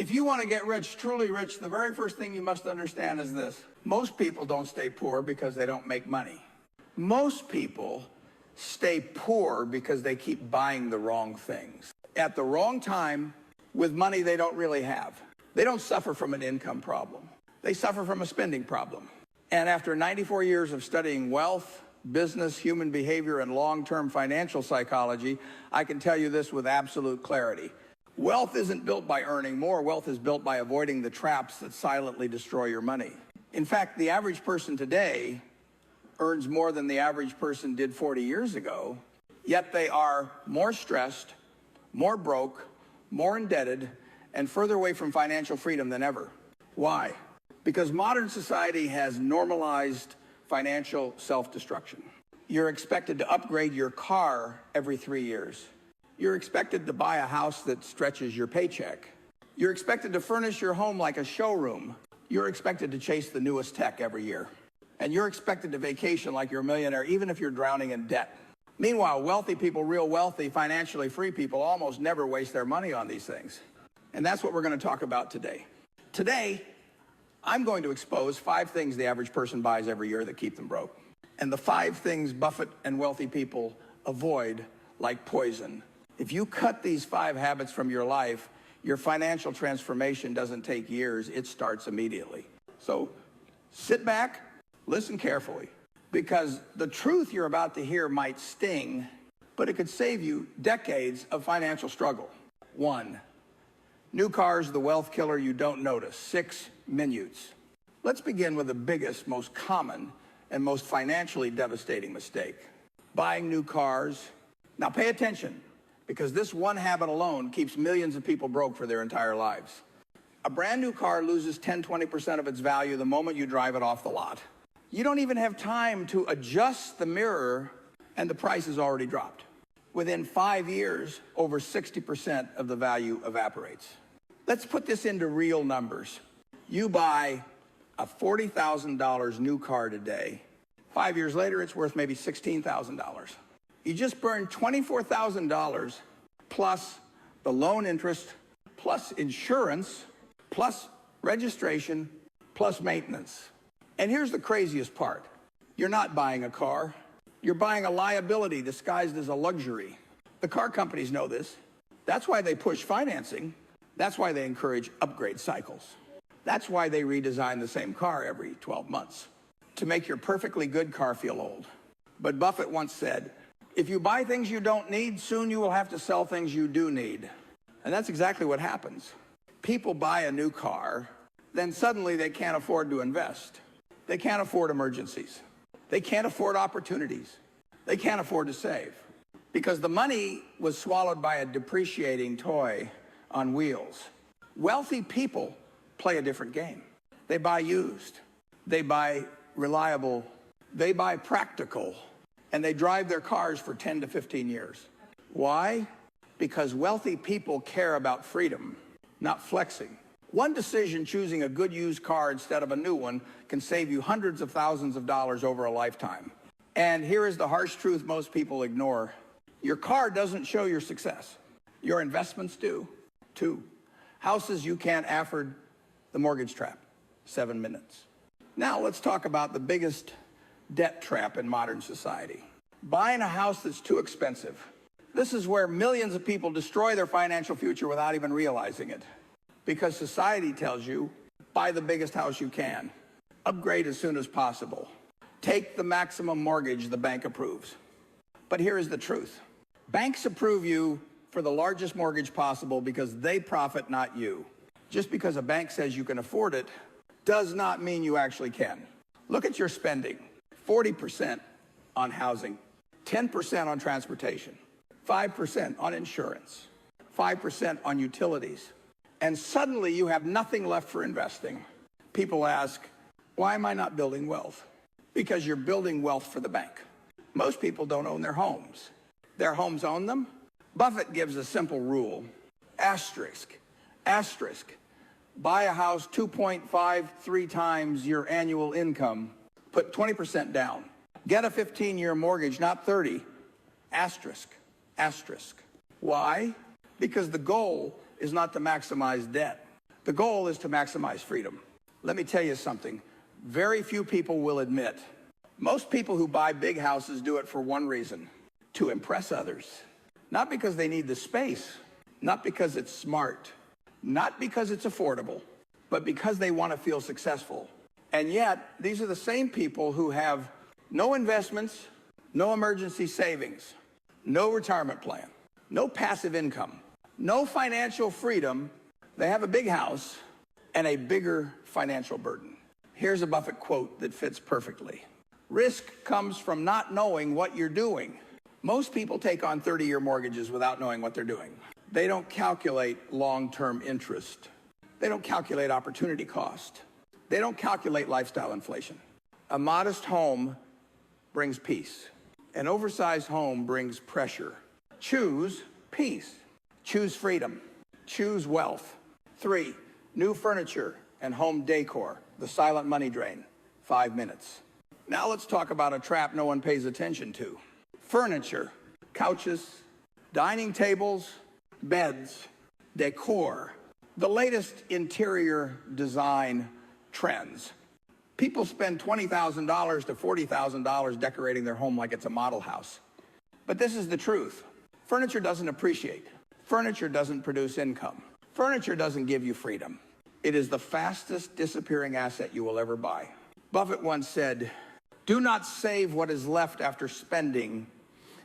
If you want to get rich, truly rich, the very first thing you must understand is this. Most people don't stay poor because they don't make money. Most people stay poor because they keep buying the wrong things at the wrong time with money they don't really have. They don't suffer from an income problem. They suffer from a spending problem. And after 94 years of studying wealth, business, human behavior, and long-term financial psychology, I can tell you this with absolute clarity. Wealth isn't built by earning more. Wealth is built by avoiding the traps that silently destroy your money. In fact, the average person today earns more than the average person did 40 years ago, yet they are more stressed, more broke, more indebted, and further away from financial freedom than ever. Why? Because modern society has normalized financial self-destruction. You're expected to upgrade your car every 3 years. You're expected to buy a house that stretches your paycheck. You're expected to furnish your home like a showroom. You're expected to chase the newest tech every year. And you're expected to vacation like you're a millionaire, even if you're drowning in debt. Meanwhile, wealthy people, real wealthy, financially free people, almost never waste their money on these things. And that's what we're going to talk about today. Today, I'm going to expose 5 things the average person buys every year that keep them broke. And the 5 things Buffett and wealthy people avoid like poison. If you cut these 5 habits from your life, your financial transformation doesn't take years, it starts immediately. So sit back, listen carefully, because the truth you're about to hear might sting, but it could save you decades of financial struggle. 1, new cars, the wealth killer you don't notice. 6 minutes. Let's begin with the biggest, most common, and most financially devastating mistake. Buying new cars. Now pay attention, because this one habit alone keeps millions of people broke for their entire lives. A brand new car loses 10–20% of its value the moment you drive it off the lot. You don't even have time to adjust the mirror, and the price has already dropped. Within 5 years, over 60% of the value evaporates. Let's put this into real numbers. You buy a $40,000 new car today. 5 years later, it's worth maybe $16,000. You just burned $24,000 plus the loan interest, plus insurance, plus registration, plus maintenance. And here's the craziest part. You're not buying a car. You're buying a liability disguised as a luxury. The car companies know this. That's why they push financing. That's why they encourage upgrade cycles. That's why they redesign the same car every 12 months, to make your perfectly good car feel old. But Buffett once said, if you buy things you don't need, soon you will have to sell things you do need. And that's exactly what happens. People buy a new car, then suddenly they can't afford to invest. They can't afford emergencies. They can't afford opportunities. They can't afford to save, because the money was swallowed by a depreciating toy on wheels. Wealthy people play a different game. They buy used. They buy reliable. They buy practical. And they drive their cars for 10 to 15 years. Why? Because wealthy people care about freedom, not flexing. One decision, choosing a good used car instead of a new one, can save you hundreds of thousands of dollars over a lifetime. And here is the harsh truth most people ignore. Your car doesn't show your success. Your investments do. 2, houses you can't afford, the mortgage trap. 7 minutes. Now let's talk about the biggest debt trap in modern society. Buying a house that's too expensive. This is where millions of people destroy their financial future without even realizing it. Because society tells you, buy the biggest house you can. Upgrade as soon as possible. Take the maximum mortgage the bank approves. But here is the truth. Banks approve you for the largest mortgage possible because they profit, not you. Just because a bank says you can afford it does not mean you actually can. Look at your spending. 40% on housing, 10% on transportation, 5% on insurance, 5% on utilities. And suddenly you have nothing left for investing. People ask, why am I not building wealth? Because you're building wealth for the bank. Most people don't own their homes. Their homes own them. Buffett gives a simple rule. Asterisk. Buy a house 2.53 times your annual income. Put 20% down. Get a 15-year mortgage, not 30. Asterisk. Why? Because the goal is not to maximize debt. The goal is to maximize freedom. Let me tell you something. Very few people will admit. Most people who buy big houses do it for one reason: to impress others. Not because they need the space, not because it's smart, not because it's affordable, but because they want to feel successful. And yet, these are the same people who have no investments, no emergency savings, no retirement plan, no passive income, no financial freedom. They have a big house and a bigger financial burden. Here's a Buffett quote that fits perfectly. Risk comes from not knowing what you're doing. Most people take on 30-year mortgages without knowing what they're doing. They don't calculate long-term interest. They don't calculate opportunity cost. They don't calculate lifestyle inflation. A modest home brings peace. An oversized home brings pressure. Choose peace. Choose freedom. Choose wealth. 3, new furniture and home decor. The silent money drain. 5 minutes. Now let's talk about a trap no one pays attention to. Furniture, couches, dining tables, beds, decor, the latest interior design trends. People spend $20,000 to $40,000 decorating their home like it's a model house. But this is the truth. Furniture doesn't appreciate. Furniture doesn't produce income. Furniture doesn't give you freedom. It is the fastest disappearing asset you will ever buy. Buffett once said, "Do not save what is left after spending.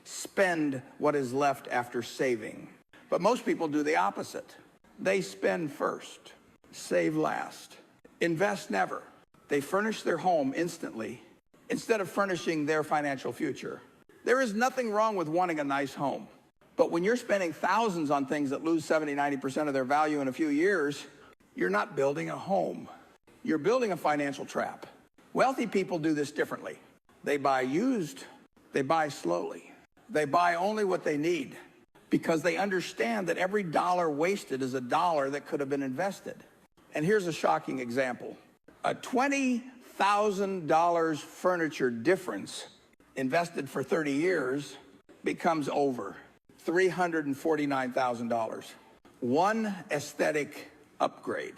Spend what is left after saving." But most people do the opposite. They spend first, save last, invest never. They furnish their home instantly instead of furnishing their financial future. There is nothing wrong with wanting a nice home. But when you're spending thousands on things that lose 70, 90% of their value in a few years, you're not building a home. You're building a financial trap. Wealthy people do this differently. They buy used, they buy slowly. They buy only what they need because they understand that every dollar wasted is a dollar that could have been invested. And here's a shocking example. A $20,000 furniture difference invested for 30 years becomes over $349,000. One aesthetic upgrade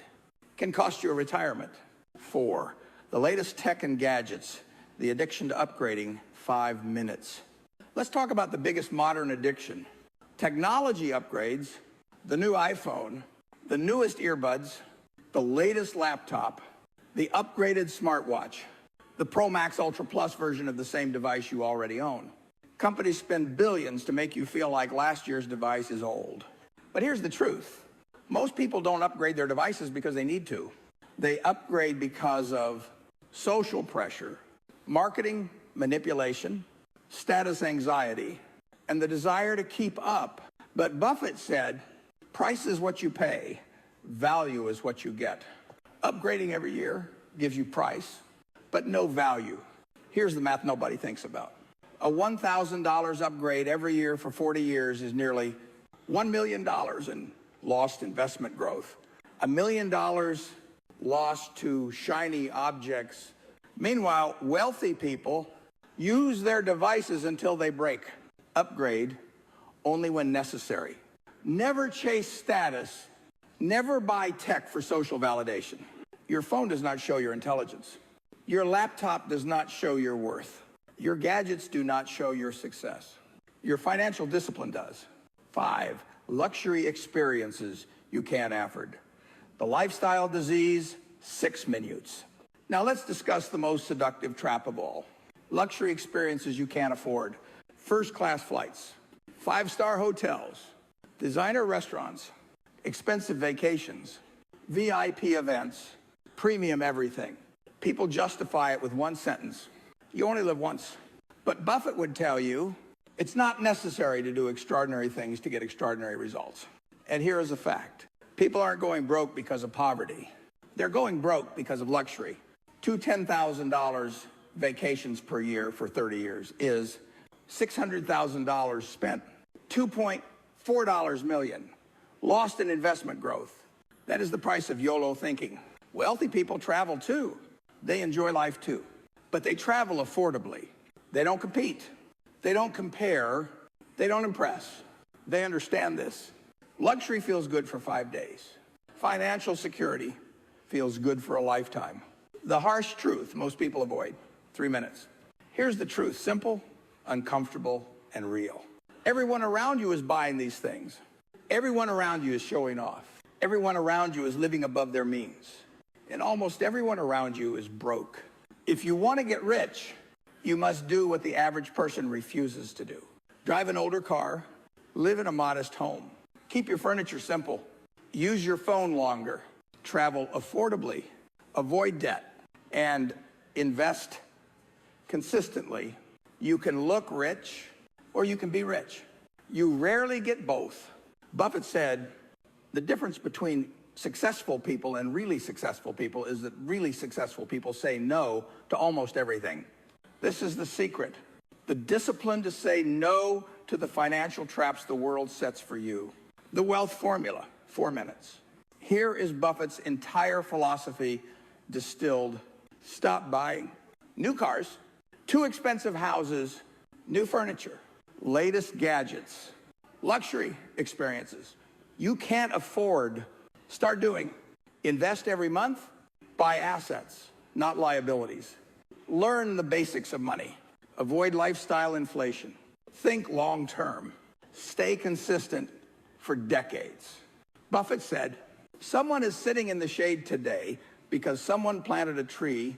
can cost you a retirement. 4, the latest tech and gadgets, the addiction to upgrading, 5 minutes. Let's talk about the biggest modern addiction. Technology upgrades, the new iPhone, the newest earbuds, the latest laptop, the upgraded smartwatch, the Pro Max Ultra Plus version of the same device you already own. Companies spend billions to make you feel like last year's device is old. But here's the truth. Most people don't upgrade their devices because they need to. They upgrade because of social pressure, marketing manipulation, status anxiety, and the desire to keep up. But Buffett said, price is what you pay, value is what you get. Upgrading every year gives you price, but no value. Here's the math nobody thinks about. A $1,000 upgrade every year for 40 years is nearly $1 million in lost investment growth. $1 million lost to shiny objects. Meanwhile, wealthy people use their devices until they break. Upgrade only when necessary. Never chase status. Never buy tech for social validation. Your phone does not show your intelligence. Your laptop does not show your worth. Your gadgets do not show your success. Your financial discipline does. 5, luxury experiences you can't afford. The lifestyle disease, 6 minutes. Now let's discuss the most seductive trap of all. Luxury experiences you can't afford. First-class flights, 5-star hotels, designer restaurants, expensive vacations, VIP events, premium everything. People justify it with one sentence. You only live once. But Buffett would tell you, it's not necessary to do extraordinary things to get extraordinary results. And here is a fact. People aren't going broke because of poverty. They're going broke because of luxury. 2 $10,000 vacations per year for 30 years is $600,000 spent. $2.4 million lost in investment growth. That is the price of YOLO thinking. Wealthy people travel too. They enjoy life too. But they travel affordably. They don't compete. They don't compare. They don't impress. They understand this. Luxury feels good for 5 days. Financial security feels good for a lifetime. The harsh truth most people avoid. 3 minutes. Here's the truth, simple, uncomfortable, and real. Everyone around you is buying these things. Everyone around you is showing off. Everyone around you is living above their means. And almost everyone around you is broke. If you want to get rich, you must do what the average person refuses to do. Drive an older car, live in a modest home, keep your furniture simple, use your phone longer, travel affordably, avoid debt, and invest consistently. You can look rich or you can be rich. You rarely get both. Buffett said the difference between successful people and really successful people is that really successful people say no to almost everything. This is the secret. The discipline to say no to the financial traps the world sets for you. The wealth formula, 4 minutes. Here is Buffett's entire philosophy distilled. Stop buying new cars, too expensive houses, new furniture, latest gadgets, luxury experiences. You can't afford. Start doing. Invest every month, buy assets, not liabilities. Learn the basics of money. Avoid lifestyle inflation. Think long term. Stay consistent for decades. Buffett said, someone is sitting in the shade today because someone planted a tree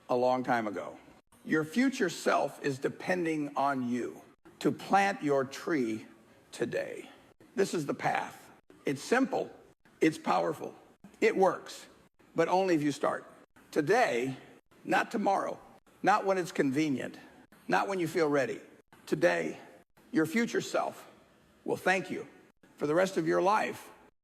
a long time ago. Your future self is depending on you to plant your tree today. This is the path. It's simple. It's powerful. It works, but only if you start. Today, not tomorrow, not when it's convenient, not when you feel ready. Today, your future self will thank you for the rest of your life